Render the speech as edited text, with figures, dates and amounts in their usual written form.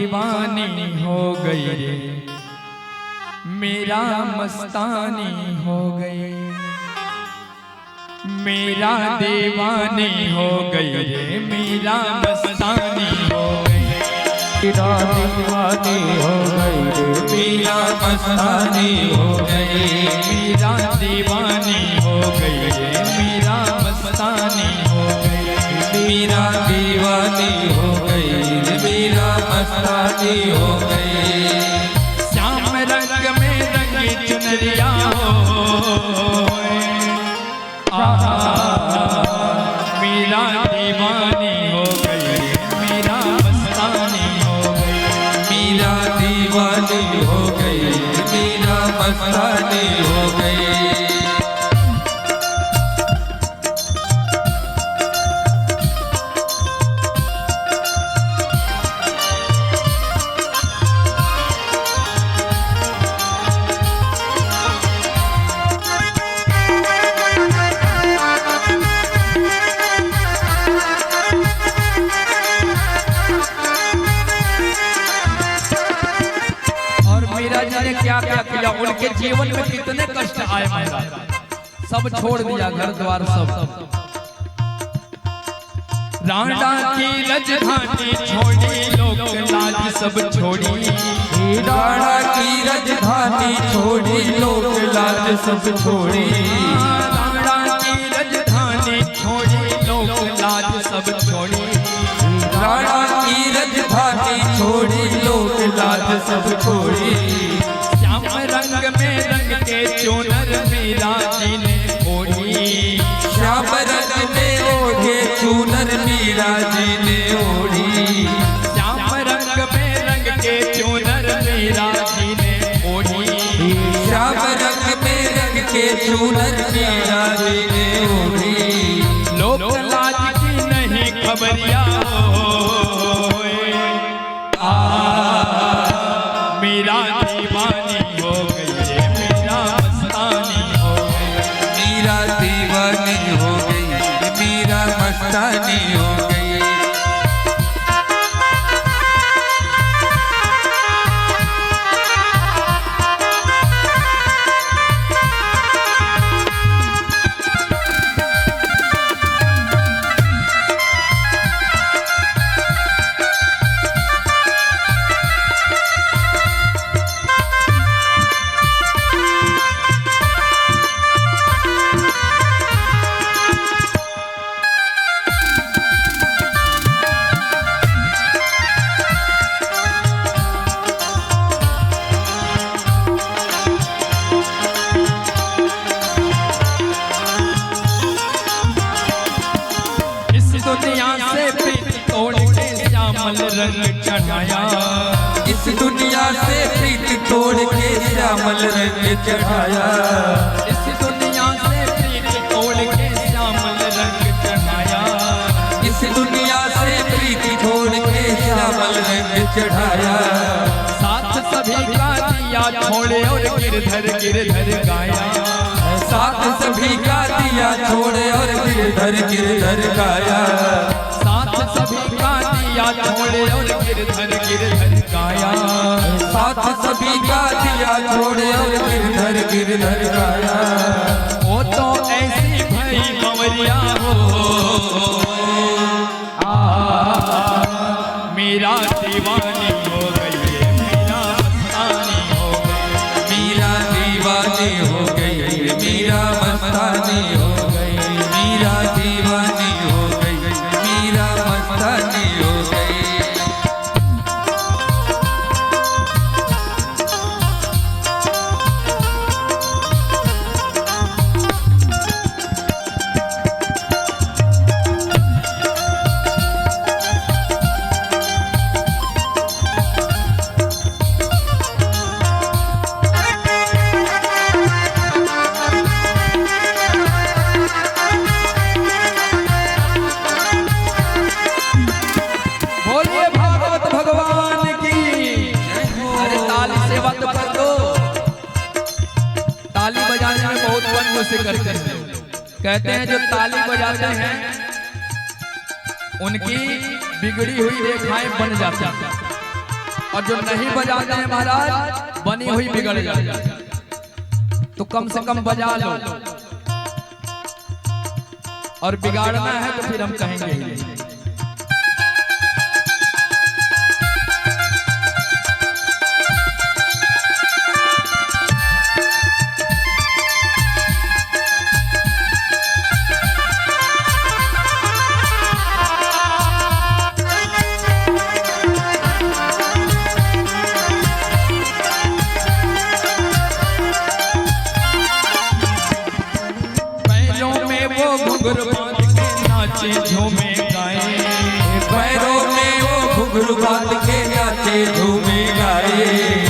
दीवानी हो गई रे, मेरा मस्तानी हो गई, मेरा दीवानी हो गई रे, मेरा मस्तानी हो गई, मेरा दीवानी हो गई रे, मेरा मस्तानी हो गई, मेरा दीवानी हो गई रे, मेरा मस्तानी हो गई, मेरा दीवानी हो गई रे, मेरा मस्तानी हो गई। श्याम रंग में रंगी चुनरिया हो, मेरा दीवानी हो गई, मेरा मस्तानी हो गई, मेरा दीवानी हो गई, मेरा मस्तानी हो गई। क्या क्या किया, उनके जीवन में कितने कष्ट आए, मेरा सब छोड़ दिया, घर द्वार सब। राणा की राजधानी छोड़ी, लोक लाज सब छोड़ी, राणा की राजधानी छोड़ी, लोक लाज सब छोड़ी, राणा की राजधानी छोड़ी, लोक लाज सब छोड़ी, राणा की राजधानी छोड़ी, लोक लाज सब छोड़ी। श्याम रंग में रंग के चूनर मीरा जी ने ओढ़ी, श्याम रंग में ओढ़े चूनर मीरा जी ने ओढ़ी, श्याम रंग में रंग के चूनर मीरा जी ने ओढ़ी, श्याम रंग में रंग के चूनर मीरा जी ने ओढ़ी। लोक लाज की नहीं खबरिया मेरा दीवानी हो गई रे, मेरा मस्तानी हो गई, मेरा दीवानी हो गई, मेरा मस्तानी हो गई। दुनिया से प्रीत तोड़ के श्यामल रंग चढ़ाया, इस दुनिया से प्रीत तोड़ के श्यामल रंग चढ़ाया, इस दुनिया से प्रीत तोड़ के श्यामल रंग चढ़ाया, इस दुनिया से प्रीत तोड़ के श्यामल रंग चढ़ाया। साथ सभी का दिया छोड़े और गिरधर गिरधर गाया, साथ सभी का दिया छोड़े और गिरधर गिरधर गाया, साथ सभी का दिया छोड़े और गिरधर गिरधर गाया, साथ सभी का दिया छोड़े और गिरधर गिरधर गाया। वो तो ऐसी भई कंवरिया हो, मेरा दीवानी हो गई, मेरा मस्तानी हो गई, मेरा दीवानी हो गई, मेरा मस्तानी हो गई, मेरा दीवानी हो गई, मेरा मस्तानी हो गई। से करते हैं। कहते हैं जो ताली बजाते हैं उनकी बिगड़ी हुई रेखाएं बन जाती हैं। और जो नहीं बजाते हैं महाराज बनी हुई बिगड़ जाए। तो कम से कम बजा लो, और बिगाड़ना है तो फिर हम कहेंगे ही नहीं। घुंघरू बांध के नाचे झूमे गाए, पैरों में वो घुंघरू बांध के नाचे झूमे गाए।